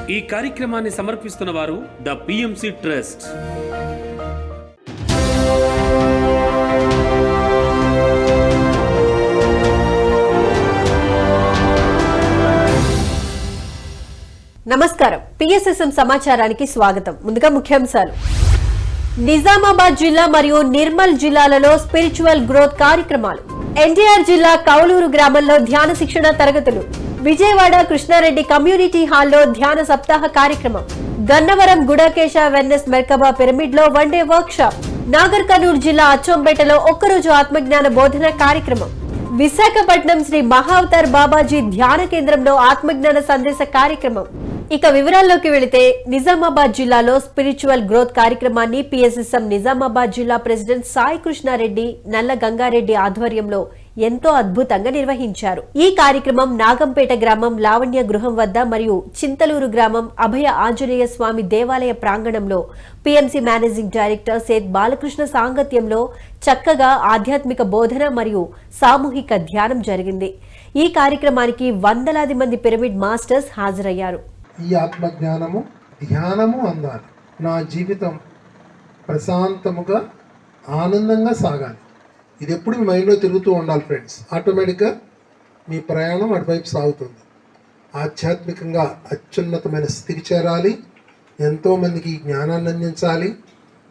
ఈ కార్యక్రమాన్ని సమర్పిస్తున్న వారు ద పిఎంసి ట్రస్ట్. నమస్కారం. పిఎస్ఎస్ఎం సమాచారానికి స్వాగతం. ముందుగా ముఖ్యాంశాలు. నిజామాబాద్ జిల్లా మరియు నిర్మల్ జిల్లాలలో స్పిరిచువల్ గ్రోత్ కార్యక్రమాలు. ఎన్టీఆర్ జిల్లా కౌలూరు గ్రామంలో ధ్యాన శిక్షణ తరగతులు. విజయవాడ కృష్ణారెడ్డి కమ్యూనిటీ హాల్లో ధ్యాన సప్తాహ కార్యక్రమం. గన్నవరం గుడాకేశ వెన్నెస్ మెర్కబా పిరమిడ్ లో one day work shop. Nagar Kurnool జిల్లా అచ్చంపేటలో ఒక్కరోజు ఆత్మజ్ఞాన బోధన కార్యక్రమం. విశాఖపట్నం శ్రీ మహావతార్ బాబాజీ ధ్యాన కేంద్రంలో ఆత్మజ్ఞాన సందేశ కార్యక్రమం. ఇక వివరాల్లోకి వెళితే నిజామాబాద్ జిల్లాలో స్పిరిచువల్ గ్రోత్ కార్యక్రమాన్ని పిఎస్ఎస్ఎం నిజామాబాద్ జిల్లా ప్రెసిడెంట్ సాయి కృష్ణారెడ్డి నల్ల గంగారెడ్డి ఆధ్వర్యంలో ఎంతో అద్భుతంగా నిర్వహించారు. ఈ కార్యక్రమం నాగంపేట గ్రామం లావణ్య గృహం వద్ద మరియు చింతలూరు గ్రామం అభయ ఆంజనేయ స్వామి దేవాలయ ప్రాంగణంలో PMC managing director Seth Balakrishna సాంగత్యంలో చక్కగా ఆధ్యాత్మిక బోధన మరియు సామూహిక ధ్యానం జరిగింది. ఈ కార్యక్రమానికి వందలాది మంది పిరమిడ్ మాస్టర్స్ హాజరయ్యారు. ఈ ఆత్మజ్ఞానము ధ్యానము అందాలి. నా జీవితం ప్రశాంతముగా ఆనందంగా సాగాలి. ఇది ఎప్పుడు మీ మైండ్లో తిరుగుతూ ఉండాలి ఫ్రెండ్స్. ఆటోమేటిక్గా మీ ప్రయాణం అటువైపు సాగుతుంది. ఆధ్యాత్మికంగా అత్యున్నతమైన స్థితికి చేరాలి. ఎంతోమందికి జ్ఞానాన్ని అందించాలి.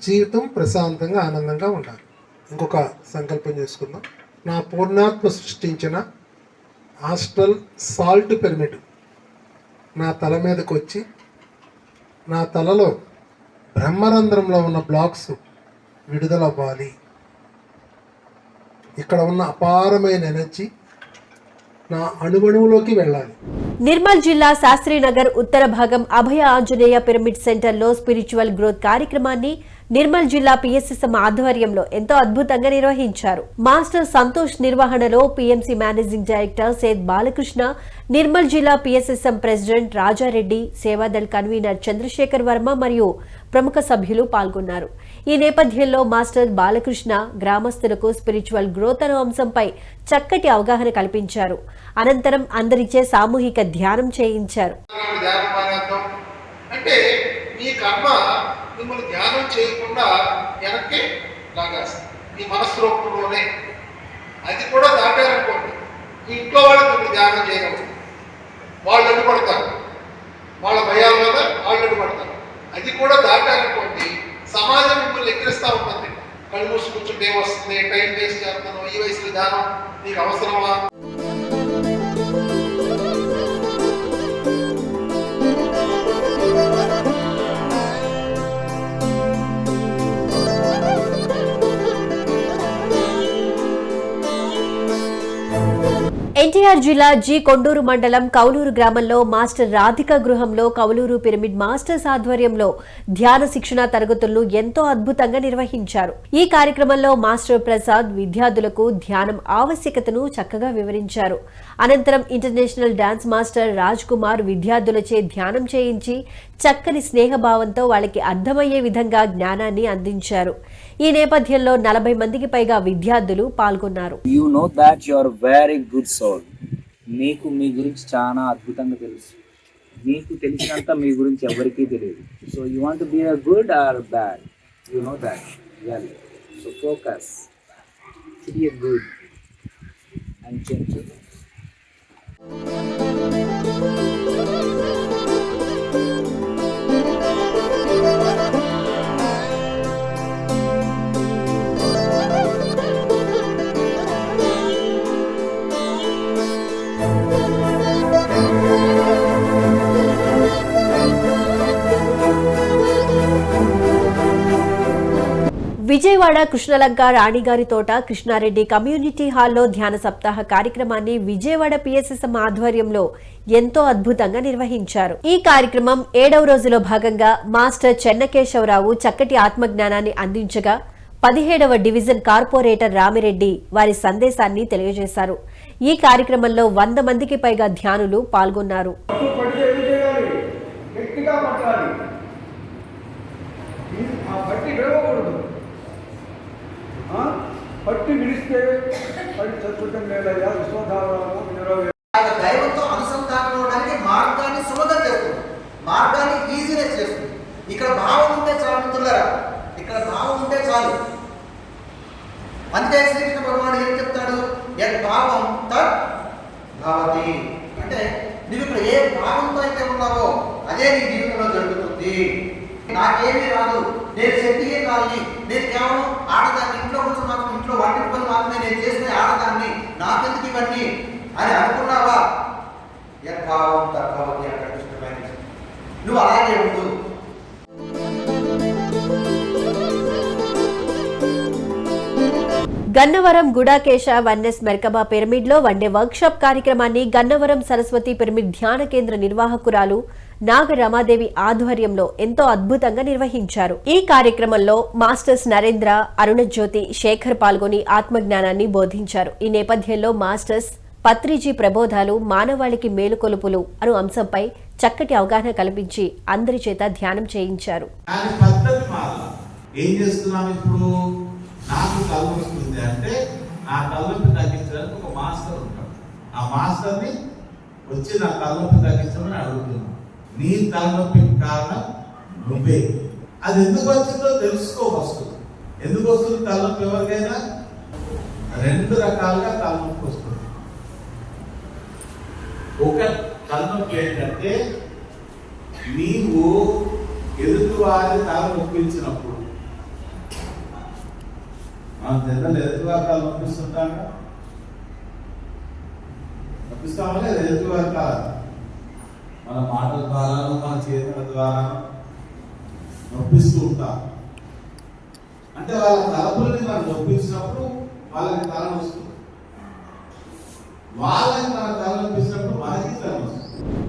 జీవితం ప్రశాంతంగా ఆనందంగా ఉండాలి. ఇంకొక సంకల్పం చేసుకుందాం. నా పూర్ణాత్మ సృష్టించిన ఆస్ట్రల్ సాల్ట్ పిరమిడ్ నా తల మీదకి వచ్చి నా తలలో బ్రహ్మరంధ్రంలో ఉన్న బ్లాక్స్ విడుదలవ్వాలి. ఇక్కడ ఉన్న అపారమైన ఎనర్జీ నా అణువణువులోకి వెళ్ళాలి. నిర్మల్ జిల్లా శాస్త్రీనగర్ ఉత్తర భాగం అభయ ఆంజనేయ పిరమిడ్ సెంటర్లో స్పిరిచువల్ గ్రోత్ కార్యక్రమాన్ని నిర్మల్ జిల్లా పిఎస్ఎస్ఎం ఆధ్వర్యంలో ఎంతో అద్భుతంగా నిర్వహించారు. మాస్టర్ సంతోష్ నిర్వహణలో PMC managing director Seth Balakrishna, Nirmal జిల్లా PSSM president Rajareddy, Sevadal convener Chandrashekar Varma మరియు ప్రముఖ సభ్యులు పాల్గొన్నారు. ఈ నేపథ్యంలో మాస్టర్ బాలకృష్ణ గ్రామస్తులకు స్పిరిచువల్ గ్రోత్ అనే అంశంపై చక్కటి అవగాహన కల్పించారు. అనంతరం అందరిచే సామూహిక ధ్యానం చేయించారు. మిమ్మల్ని ధ్యానం చేయకుండా వెనక్కి లాగేస్తుంది. మీ మనస్సు రూపంలోనే అది కూడా దాటారనుకోండి, మీ ఇంట్లో వాళ్ళు మిమ్మల్ని ధ్యానం చేయగలరు. వాళ్ళు అడ్డుపడతారు, వాళ్ళ భయాల వల్ల వాళ్ళు అడ్డుపడతారు. అది కూడా దాటారనుకోండి, సమాజం మిమ్మల్ని ఎక్కిరిస్తూ ఉంటుంది. కళ్ళు మూసి కూర్చుంటే ఏమొస్తుంది, టైం వేస్ట్ చేస్తాను, ఈ వయసులో ధ్యానం నీకు అవసరమా? ఎన్టీఆర్ జిల్లా జి కొండూరు మండలం కౌలూరు గ్రామంలో మాస్టర్ రాధిక గృహంలో కౌలూరు పిరమిడ్ మాస్టర్స్ ఆధ్వర్యంలో ధ్యాన శిక్షణ తరగతులను ఎంతో అద్భుతంగా నిర్వహించారు. ఈ కార్యక్రమంలో మాస్టర్ ప్రసాద్ విద్యార్థులకు ధ్యానం ఆవశ్యకతను చక్కగా వివరించారు. అనంతరం international dance master Raj Kumar విద్యార్థులచే ధ్యానం చేయించి చక్కని స్నేహభావంతో వాళ్ళకి అర్థమయ్యే విధంగా జ్ఞానాన్ని అందించారు. ఈ నేపథ్యంలో 40 మందికి పైగా విద్యార్థులు పాల్గొన్నారు. You know that you are very good soul. మీకు మీ గురించి చాలా అద్భుతంగా తెలుసు. మీకు తెలిసినంత మీ గురించి ఎవరికీ తెలియదు. So you want to be a good or bad? You know that well. So focus to be a good and gentle. Vijayawada Krishnalanka రాణిగారి తోట కృష్ణారెడ్డి కమ్యూనిటీ హాల్లో ధ్యాన సప్తాహ కార్యక్రమాన్ని విజయవాడ పిఎస్ఎస్ఎం ఆధ్వర్యంలో ఎంతో అద్భుతంగా నిర్వహించారు. ఈ కార్యక్రమం 7వ రోజులో భాగంగా మాస్టర్ చెన్నకేశవరావు చక్కటి ఆత్మజ్ఞానాన్ని అందించగా 17వ డివిజన్ కార్పొరేటర్ రామిరెడ్డి వారి సందేశాన్ని తెలియజేశారు. ఈ కార్యక్రమంలో 100 మందికి పైగా ధ్యానులు పాల్గొన్నారు. పట్టి విడిస్తే పడి చదువుటం లేదయ్యా విశ్వధారణము దైవంతో అనుసంధానం అవడానికి మార్గాన్ని సులభం చేస్తుంది. మార్గాన్ని ఈజీనెస్ చేస్తుంది. ఇక్కడ భావం ఉంటే చాలు మిత్రులారా, ఇక్కడ భావం ఉంటే చాలు. అందుకే శ్రీకృష్ణ భగవానుడు ఏం చెప్తాడు, యత్ భావం తత్ భవతి. అంటే నువ్వు ఇక్కడ ఏ భావంతో అయితే ఉన్నావో అదే నీ జీవితంలో జరుగుతుంది. నాకేమీ రాదు, నేను శక్తియే కావాలి, నేను కేవలం ఆడదాన్ని, ఇంట్లో కూర్చొని మాత్రం ఇంట్లో వంటి పని మాత్రమే నేను చేసిన ఆడదాన్ని, నాకెందుకు ఇవన్నీ అని అనుకున్నావా, యద్భావం తద్భవతి అక్కడ కృష్ణమైన నువ్వు అలాగే ఉండు. గన్నవరం గుడాకేశ వన్నెస్ మెర్కబా పిరమిడ్ లో వన్డే వర్క్షాప్ కార్యక్రమాన్ని గన్నవరం సరస్వతి పిరమిడ్ ధ్యాన కేంద్ర నిర్వాహకురాలు నాగ రమాదేవి ఆధ్వర్యంలో ఎంతో అద్భుతంగా నిర్వహించారు. ఈ కార్యక్రమంలో మాస్టర్స్ నరేంద్ర, అరుణజ్యోతి, శేఖర్ పాల్గొని ఆత్మజ్ఞానాన్ని బోధించారు. ఈ నేపథ్యంలో మాస్టర్స్ పత్రిజీ ప్రబోధాలు మానవాళికి మేలుకొలుపులు అను అంశంపై చక్కటి అవగాహన కల్పించి అందరి చేత ధ్యానం చేయించారు. నాకు కళ్ళు వస్తుంది అంటే నా కళ్ళను తగ్గించడానికి ఒక మాస్టర్ ఉంటాడు. ఆ మాస్టర్ని వచ్చి నా తలనొప్పి తగ్గించమని అడుగుతున్నాను. నీ తలనొప్పికి కారణం నువ్వే. అది ఎందుకు వచ్చిందో తెలుసుకో ఫస్ట్. ఎందుకు వస్తుంది తలనొప్పి? ఎవరికైనా రెండు రకాలుగా తలనొప్పి వస్తుంది. ఒక తలనొప్పి ఏంటంటే నీవు ఎదుటి వారి తల నొప్పించినప్పుడు, మనం జనరల్ ఎదుటివారి తల నొప్పిస్తుంటాం, నొప్పిస్తామా లేదా? ఎదుటివారి తల మన మాటల ద్వారాను మన చేతుల ద్వారా నొప్పిస్తూ ఉంటాం. అంటే వాళ్ళ తలపుల్ని మనం నొప్పించినప్పుడు వాళ్ళకి తల వస్తుంది, వాళ్ళకి మన తల నొప్పించినప్పుడు మనకి తల వస్తుంది.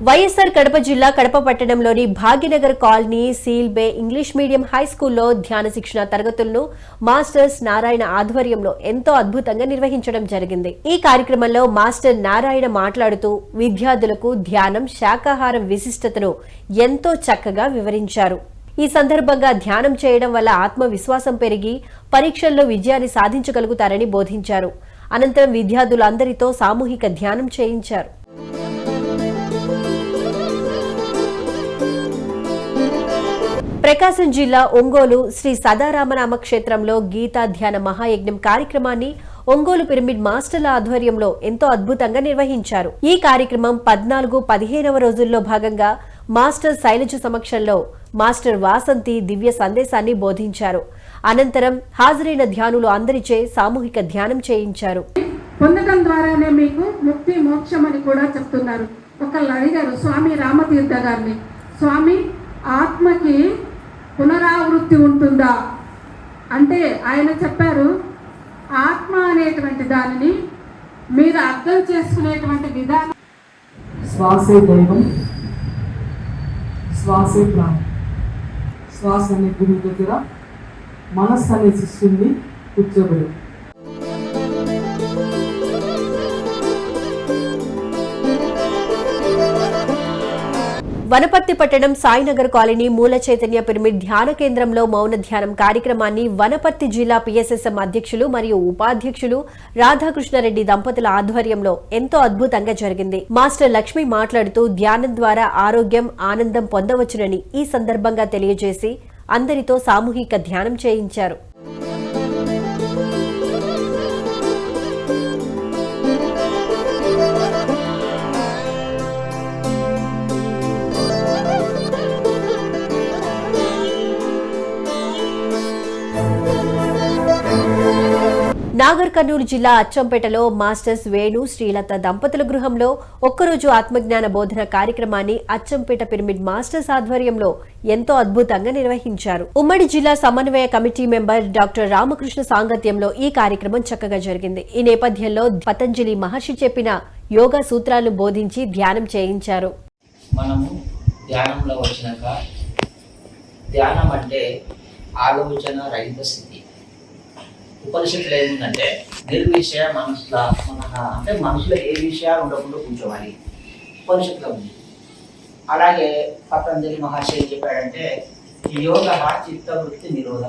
వైఎస్ఆర్ కడప జిల్లా కడప పట్టణంలోని భాగ్యనగర్ కాలనీ సీల్ బే ఇంగ్లీష్ మీడియం హై స్కూల్లో ధ్యాన శిక్షణ తరగతులను మాస్టర్స్ నారాయణ ఆధ్వర్యంలో ఎంతో అద్భుతంగా నిర్వహించడం జరిగింది. ఈ కార్యక్రమంలో మాస్టర్ నారాయణ మాట్లాడుతూ విద్యార్థులకు ధ్యానం, శాకాహారం విశిష్టతను ఎంతో చక్కగా వివరించారు. ఈ సందర్భంగా ధ్యానం చేయడం వల్ల ఆత్మవిశ్వాసం పెరిగి పరీక్షల్లో విజయాన్ని సాధించగలుగుతారని బోధించారు. అనంతరం విద్యార్థులందరితో సామూహిక ధ్యానం చేయించారు. ప్రకాశం జిల్లా ఒంగోలు శ్రీ సదారామనామ క్షేత్రంలో గీతా ధ్యాన మహాయజ్ఞం కార్యక్రమాన్ని ఒంగోలు పిరమిడ్ మాస్టర్ల ఆధ్వర్యంలో ఎంతో అద్భుతంగా నిర్వహించారు. ఈ కార్యక్రమం 14-15వ రోజుల్లో భాగంగా మాస్టర్ శైలజ సమక్షంలో మాస్టర్ వాసంతి దివ్య సందేశాన్ని బోధించారు. అనంతరం హాజరైన ధ్యానులు అందరిచే సామూహిక ధ్యానం చేయించారు. పొందడం ద్వారానే మీకు ముక్తి, మోక్షం అని కూడా చెప్తున్నారు. ఒకళ్ళు అడిగారు స్వామి రామతీర్థ గారిని, స్వామి ఆత్మకి పునరావృత్తి ఉంటుందా అంటే ఆయన చెప్పారు, ఆత్మ అనేటువంటి దానిని మీరు అర్థం చేసుకునేటువంటి విధానం, శ్వాసే దైవం, శ్వాసే ప్రాణం. శ్వాస అనే గురువు దగ్గర మనస్సు అనే శిష్యుని కూర్చోబడి వనపర్తి పట్టణం సాయినగర్ కాలనీ మూల చైతన్య పిరమిడ్ ధ్యాన కేంద్రంలో మౌన ధ్యానం కార్యక్రమాన్ని వనపర్తి జిల్లా పిఎస్ఎస్ఎం అధ్యక్షులు మరియు ఉపాధ్యక్షులు రాధాకృష్ణారెడ్డి దంపతుల ఆధ్వర్యంలో ఎంతో అద్భుతంగా జరిగింది. మాస్టర్ లక్ష్మి మాట్లాడుతూ ధ్యానం ద్వారా ఆరోగ్యం, ఆనందం పొందవచ్చునని ఈ సందర్భంగా తెలియజేసి అందరితో సామూహిక ధ్యానం చేయించారు. నాగర్ కర్నూలు జిల్లా అచ్చంపేటలో మాస్టర్స్ వేణు, శ్రీలత దంపతుల గృహంలో ఒక్కరోజు ఆత్మజ్ఞాన బోధన కార్యక్రమాన్ని అచ్చంపేట పిరమిడ్ మాస్టర్స్ ఆధ్వర్యంలో ఎంతో అద్భుతంగా నిర్వహించారు. ఉమ్మడి జిల్లా సమన్వయ కమిటీ మెంబర్ డాక్టర్ రామకృష్ణ సాంగత్యంలో ఈ కార్యక్రమం చక్కగా జరిగింది. ఈ నేపథ్యంలో పతంజలి మహర్షి చెప్పిన యోగా సూత్రాలను బోధించి ధ్యానం చేయించారు. మనము ధ్యానంలో వచ్చినాక, ధ్యానం అంటే ఆలోచన రహిత స్థితి. ఉపనిషత్తులు ఏముందంటే నిర్విషయ మనసులో అంటే మనసులో ఏ విషయాలు ఉండకుండా కూర్చోవాలి, ఉపనిషత్తులో ఉంది. అలాగే పతంజలి మహర్షి ఏం చెప్పాడంటే యోగ చిత్తవృత్తి నిరోధ.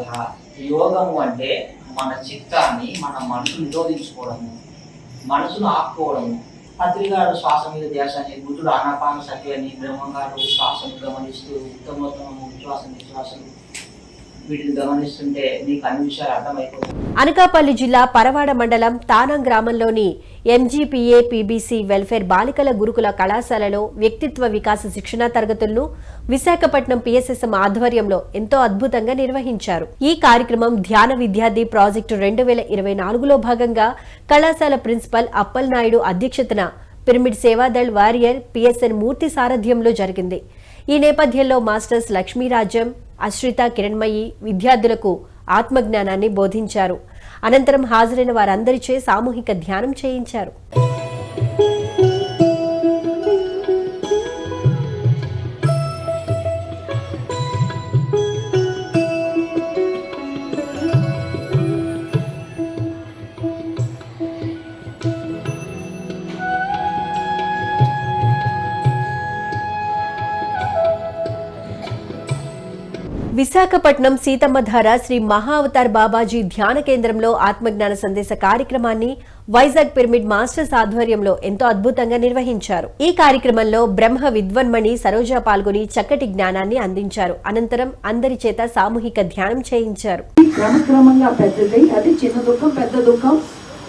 యోగము అంటే మన చిత్తాన్ని, మన మనసు నిరోధించుకోవడము, మనసును ఆపుకోవడము. అత్రి గారు శ్వాస మీద ధ్యాస అని, బుద్ధుడు ఆనాపాన సతి అని, బ్రహ్మ గారు శ్వాసను గమనిస్తూ ఉత్తమోత్తమ విశ్వాసం విశ్వాసం వీటిని గమనిస్తుంటే నీకు అన్ని విషయాలు అర్థమైపోతాయి. అనకాపల్లి జిల్లా పరవాడ మండలం తానం గ్రామంలోని ఎంజీపీఏ పీబీసీ వెల్ఫేర్ బాలికల గురుకుల కళాశాలలో వ్యక్తిత్వ వికాస శిక్షణా తరగతులను విశాఖపట్నం పిఎస్ఎస్ఎం ఆధ్వర్యంలో ఎంతో అద్భుతంగా నిర్వహించారు. ఈ కార్యక్రమం ధ్యాన విద్యార్థి ప్రాజెక్టు 2024లో భాగంగా కళాశాల ప్రిన్సిపల్ అప్పల్ నాయుడు అధ్యక్షతన పిరమిడ్ సేవాదళ్ వారియర్ పిఎస్ఎన్ మూర్తి సారథ్యంలో జరిగింది. ఈ నేపథ్యంలో మాస్టర్స్ లక్ష్మీరాజ్యం, అశ్రిత కిరణ్మయి విద్యార్థులకు ఆత్మజ్ఞానాన్ని బోధించారు. అనంతరం హాజరైన వారందరిచే సామూహిక ధ్యానం చేయించారు. విశాఖపట్నం సీతమ్మధార శ్రీ మహా అవతార్ బాబాజీ ధ్యాన కేంద్రంలో ఆత్మజ్ఞాన సందేశ కార్యక్రమాన్ని వైజాగ్ పిరమిడ్ మాస్టర్స్ ఆధ్వర్యంలో ఎంతో అద్భుతంగా నిర్వహించారు. ఈ కార్యక్రమంలో బ్రహ్మ విద్వన్మణి సరోజ పాల్గొని చక్కటి జ్ఞానాన్ని అందించారు. అనంతరం అందరి చేత సామూహిక ధ్యానం చేయించారు. క్రమక్రమంగా పెద్దదై అది చిన్న దుఃఖం పెద్ద దుఃఖం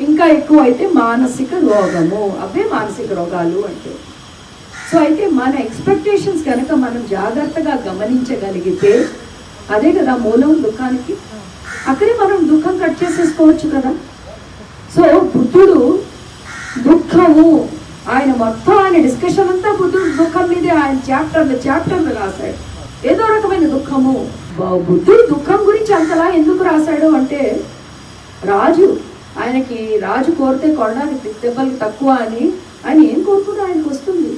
ఇంకా ఎక్కువ అయితే మానసిక రోగము, అవే మానసిక రోగాలు అంటే. సో అయితే మన ఎక్స్పెక్టేషన్స్ కనుక మనం జాగ్రత్తగా గమనించగలిగితే అదే కదా మూలం దుఃఖానికి. అక్కడే మనం దుఃఖం కట్ చేసేసుకోవచ్చు కదా. సో బుద్ధుడు దుఃఖము ఆయన మొత్తం ఆయన డిస్కషన్ అంతా బుద్ధుడు దుఃఖం మీదే ఆయన చాప్టర్లు రాశాడు. ఏదో రకమైన దుఃఖము. బుద్ధుడు దుఃఖం గురించి అంతలా ఎందుకు రాశాడు అంటే రాజు కోరితే కొనడానికి దెబ్బలు తక్కువ అని ఆయన ఏం కోరుకున్నా ఆయనకు వస్తుంది.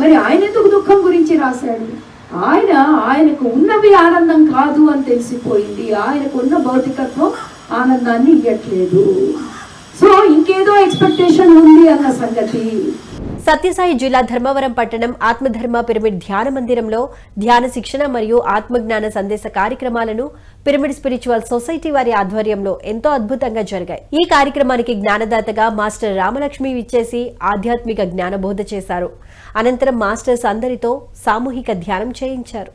మరి ఆయన ఎందుకు దుఃఖం గురించి రాశాడు? ఆయనకు ఉన్నవి ఆనందం కాదు అని తెలిసిపోయింది. ఆయనకు ఉన్న భౌతికత్వం ఆనందాన్ని ఇవ్వట్లేదు. సో ఇంకేదో ఎక్స్పెక్టేషన్ ఉంది అన్న సంగతి. సత్యసాయి జిల్లా ధర్మవరం పట్టణం ఆత్మధర్మ పిరమిడ్ ధ్యాన మందిరంలో ధ్యాన శిక్షణ మరియు ఆత్మజ్ఞాన సందేశ కార్యక్రమాలను పిరమిడ్ స్పిరిచువల్ సొసైటీ వారి ఆధ్వర్యంలో ఎంతో అద్భుతంగా జరిగాయి. ఈ కార్యక్రమానికి జ్ఞానదాతగా మాస్టర్ రామలక్ష్మి విచ్చేసి ఆధ్యాత్మిక జ్ఞానబోధ చేశారు. అనంతరం మాస్టర్స్ అందరితో సామూహిక ధ్యానం చేయించారు.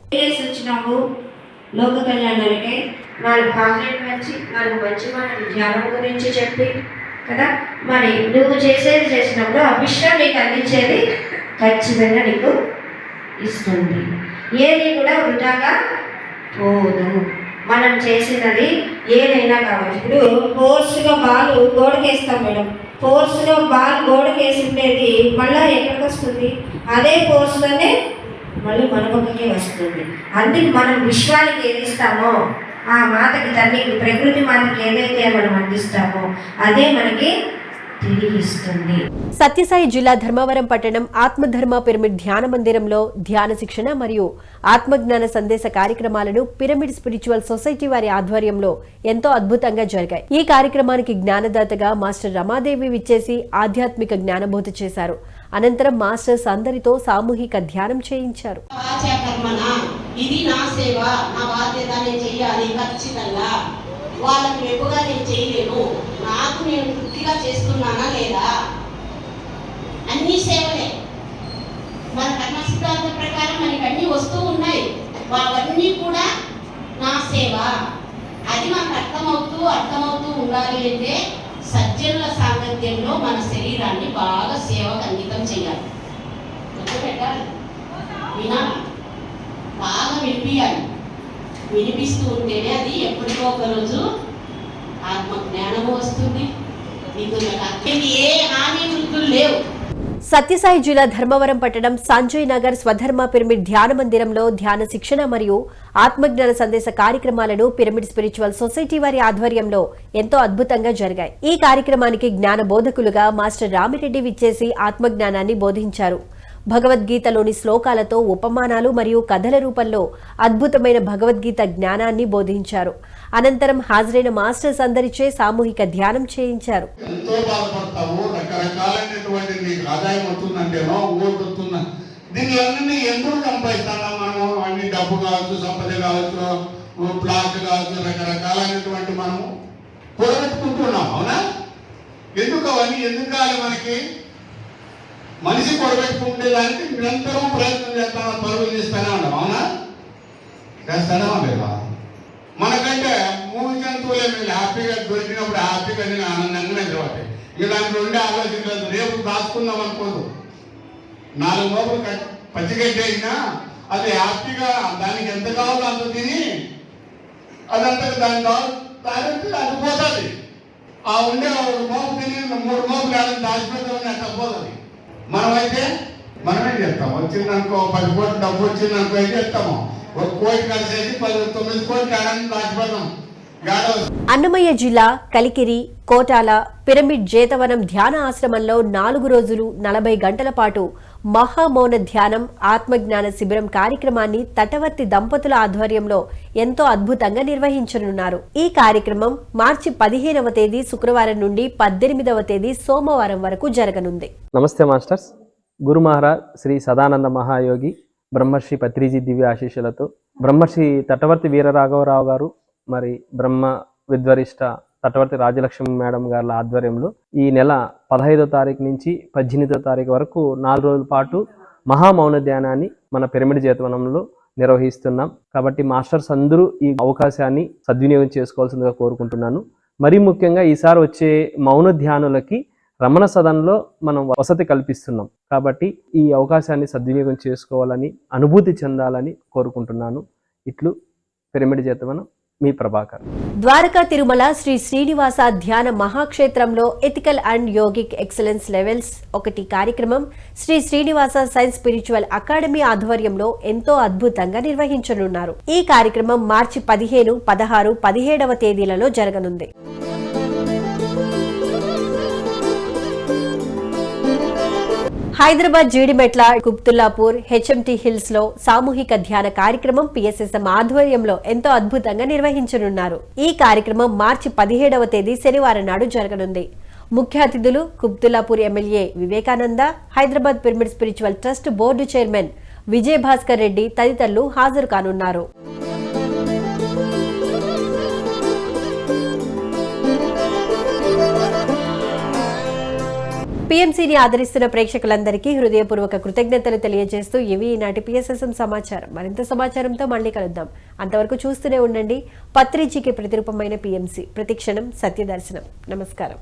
లోక కళ్యాణానికి 4 కామెంట్ వచ్చి 4 మంచి మాటలు ధ్యానం గురించి చెప్పి కదా, మరి నువ్వు చేసినప్పుడు అభిష్టం నీకు అందించేది ఖచ్చితంగా నీకు ఇస్తుంది. ఏది కూడా వృధాగా పోదు. మనం చేసినది ఏదైనా కావచ్చు. ఇప్పుడు ఫోర్స్గా బాల్ గోడకేస్తాం మేడం, ఫోర్స్గా బాల్ గోడకేసి ఉండేది మళ్ళీ ఎక్కడికి వస్తుంది? అదే ఫోర్స్లోనే మళ్ళీ మన పక్కకే వస్తుంది. అందుకు మనం విశ్వానికి ఏది ఇస్తామో, ఆ మాతకి తల్లికి ప్రకృతి మాతకి ఏదైతే మనం అందిస్తామో అదే మనకి తిరిగి ఇస్తుంది. సత్యసాయి జిల్లా ధర్మవరం పట్టణం ఆత్మధర్మ పిరమిడ్ ధ్యాన మందిరంలో ధ్యాన శిక్షణ మరియు ఆత్మజ్ఞాన సందేశ కార్యక్రమాలను పిరమిడ్ స్పిరిచువల్ సొసైటీ వారి ఆధ్వర్యంలో ఎంతో అద్భుతంగా జరిగాయి. ఈ కార్యక్రమానికి జ్ఞానదాతగా మాస్టర్ రమాదేవి విచ్చేసి ఆధ్యాత్మిక జ్ఞానబోధ చేశారు. అనంతరం మాస్టర్స్ అందరితో సామూహిక ధ్యానం చేయించారు. ఇది నా సేవ, నా బాధ్యత, నేను చెయ్యాలి ఖచ్చితంగా. వాళ్ళకి వెప్పుగా నేను చేయలేను, నాకు నేను తృప్తిగా చేస్తున్నానా లేదా? అన్ని సేవలే మన కర్మ సిద్ధాంత ప్రకారం మనకి అన్ని వస్తూ ఉన్నాయి. అవన్నీ కూడా నా సేవ. అది మనకు అర్థమవుతూ ఉండాలి అంటే సజ్జనుల సాంగత్యంలో మన శరీరాన్ని బాగా సేవకు అంకితం చేయాలి. పెట్టాలి, వినాలి, బాగా వినిపించాలి. వినిపిస్తూ ఉంటేనే అది ఎప్పటికో ఒకరోజు ఆత్మ జ్ఞానము వస్తుంది. ఏ హాని వృత్తులు లేవు. సత్యసాయి జిల్లా ధర్మవరం పట్టణం సంజయ్ నగర్ స్వధర్మ పిరమిడ్ ధ్యాన మందిరంలో ధ్యాన శిక్షణ మరియు ఆత్మజ్ఞాన సందేశ కార్యక్రమాలను పిరమిడ్ స్పిరిచువల్ సొసైటీ వారి ఆధ్వర్యంలో ఎంతో అద్భుతంగా జరిగాయి. ఈ కార్యక్రమానికి జ్ఞాన బోధకులుగా మాస్టర్ రామిరెడ్డి విచ్చేసి ఆత్మజ్ఞానాన్ని బోధించారు. భగవద్గీతలోని శ్లోకాలతో ఉపమానాలు మరియు కథల రూపంలో అద్భుతమైన భగవద్గీత జ్ఞానాన్ని బోధించారు. అనంతరం హాజరైన మాస్టర్స్ అందరిచే సామూహిక ధ్యానం చేయించారు. ఎంతో బాధపడతావు, రకరకాలైనటువంటి నీకు ఆదాయం వస్తుందంటేనో ఊరుతున్నా, దీనిలన్నీ ఎందుకు సంపాదిస్తామా మనము? అన్ని డబ్బు కావచ్చు, సంపద కావచ్చు, ప్లాట్ కావచ్చు, రకరకాలైనటువంటి మనము కూడబెట్టుకుంటున్నాం. అవునా? ఎందుకు అవన్నీ ఎందుకు కావాలి మనకి? మనిషి పొడబెట్టుకుంటేదానికి నిరంతరం ప్రయత్నం చేస్తాను, పరుగులు తీస్తూనే ఉన్నాం. అవునా? చేస్తానే లేదా? మనకంటే మూడు జంతువులే మీరు హ్యాపీగా దొరికినప్పుడు హ్యాపీగా నేను ఆనందంగా నిద్రపోతాయి. ఇలాంటి ఉండే ఆలోచించలేదు. రేపు దాచుకుందాం అనుకోదు. 4 మోపులు పచ్చిగట్టేసినా అది హ్యాపీగా దానికి ఎంత కావాలో అంత తిని అదంతా దాని దానికి అది పోతుంది. ఆ ఉండే 1 మోపు తిని 3 మోపులు ఏడాది దాచిపెడతామని అట్లా పోతుంది. మనమైతే మనమేం చేస్తాం? వచ్చిందనుకో 10 కోట్లు డబ్బు వచ్చిందనుకో ఏం చేస్తాము? 1 కోటి కలిసేసి 9 కోట్లు ఏడాది దాచిపెడతాం. అన్నమయ్య జిల్లా కలికిరి కోటాల పిరమిడ్ జేతవనం ధ్యాన ఆశ్రమంలో 4 రోజులు 40 గంటల పాటు మహామౌన ధ్యానం ఆత్మజ్ఞాన శిబిరం కార్యక్రమాన్ని తటవర్తి దంపతుల ఆధ్వర్యంలో ఎంతో అద్భుతంగా నిర్వహించనున్నారు. ఈ కార్యక్రమం మార్చి 15వ తేదీ శుక్రవారం నుండి 18వ తేదీ సోమవారం వరకు జరగనుంది. నమస్తే మాస్టర్స్. గురు మహారాజ్ శ్రీ సదానంద మహాయోగి బ్రహ్మర్షి పత్రిజీ దివ్య ఆశీస్సులతో బ్రహ్మర్షి తటవర్తి వీరరాఘవరావు గారు మరి బ్రహ్మ విద్వరిష్ట తటవర్తి రాజలక్ష్మి మేడం గారి ఆధ్వర్యంలో ఈ నెల 15వ తారీఖు నుంచి 18వ తారీఖు వరకు 4 రోజుల పాటు మహామౌన ధ్యానాన్ని మన పిరమిడ్ జేతవనంలో నిర్వహిస్తున్నాం. కాబట్టి మాస్టర్స్ అందరూ ఈ అవకాశాన్ని సద్వినియోగం చేసుకోవాల్సిందిగా కోరుకుంటున్నాను. మరీ ముఖ్యంగా ఈసారి వచ్చే మౌన ధ్యానులకి రమణ సదన్లో మనం వసతి కల్పిస్తున్నాం. కాబట్టి ఈ అవకాశాన్ని సద్వినియోగం చేసుకోవాలని అనుభూతి చెందాలని కోరుకుంటున్నాను. ఇట్లు పిరమిడ్ జేతవనం, మీ ప్రభాకర్. ద్వారకా తిరుమల శ్రీ శ్రీనివాస ధ్యాన మహాక్షేత్రంలో ethical and yogic excellence levels 1 కార్యక్రమం Shri Srinivasa science spiritual academy ఆధ్వర్యంలో ఎంతో అద్భుతంగా నిర్వహించనున్నారు. ఈ కార్యక్రమం మార్చి 15, 16, 17వ తేదీలలో జరగనుంది. హైదరాబాద్ జీడిమెట్ల కుబ్తుల్లాపూర్ హెచ్ఎంటీ హిల్స్ లో సామూహిక ధ్యాన కార్యక్రమం పిఎస్ఎస్ఎం ఆధ్వర్యంలో ఎంతో అద్భుతంగా నిర్వహించనున్నారు. ఈ కార్యక్రమం మార్చి 17వ తేదీ శనివారం నాడు జరగనుంది. ముఖ్య అతిథులు Quthbullapur MLA Vivekananda, Hyderabad pyramid spiritual trust board chairman Vijay Bhaskar Reddy తదితరులు హాజరు కానున్నారు. పిఎంసీని ఆదరిస్తున్న ప్రేక్షకులందరికీ హృదయపూర్వక కృతజ్ఞతలు తెలియజేస్తూ ఇవి ఈనాటి పిఎస్ఎస్ఎం సమాచారం. మరింత సమాచారంతో మళ్ళీ కలుద్దాం. అంతవరకు చూస్తూనే ఉండండి పత్రిజీకి ప్రతిరూపమైన పిఎంసీ. ప్రతిక్షణం సత్యదర్శనం. నమస్కారం.